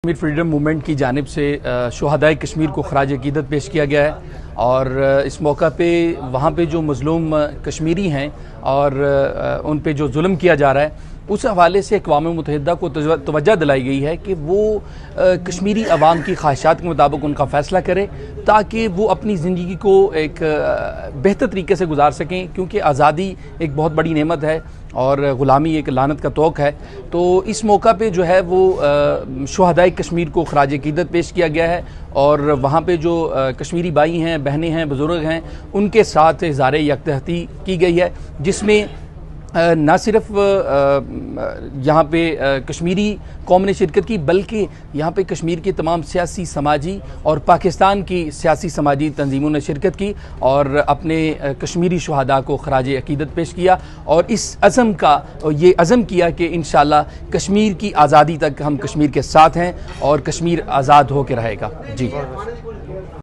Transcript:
Kashmir freedom movement की जानिब से शुहदाए कश्मीर को खराज अकीदत पेश किया गया है और इस मौका पे वहाँ पे जो मज़लूम कश्मीरी हैं और उन पे जो जुल्म किया जा रहा है उस हवाले से अक़वाम मुत्तहिदा को तवज्जो दिलाई गई है कि वो कश्मीरी अवाम की ख्वाहिशात के मुताबिक उनका फ़ैसला करे ताकि वो अपनी ज़िंदगी को एक बेहतर तरीके से गुजार सकें, क्योंकि आज़ादी एक बहुत बड़ी नेमत है और ग़ुलामी एक लानत का तोक़ है। तो इस मौका पे जो है वो शुहदाए कश्मीर को खराज अकीदत पेश किया गया है और वहाँ पे जो कश्मीरी भाई हैं, बहनें हैं, बुज़ुर्ग हैं, उनके साथ इज़हार यकजहती की गई है, जिसमें ना सिर्फ यहाँ पे कश्मीरी कौम ने शिरकत की बल्कि यहाँ पे कश्मीर की तमाम सियासी, समाजी और पाकिस्तान की सियासी समाजी तंजीमों ने शिरकत की और अपने कश्मीरी शुहदा को खराज अकीदत पेश किया और इस अज़म का ये अज़म किया कि इंशाअल्लाह कश्मीर की आज़ादी तक हम कश्मीर के साथ हैं और कश्मीर आज़ाद होकर रहेगा। जी।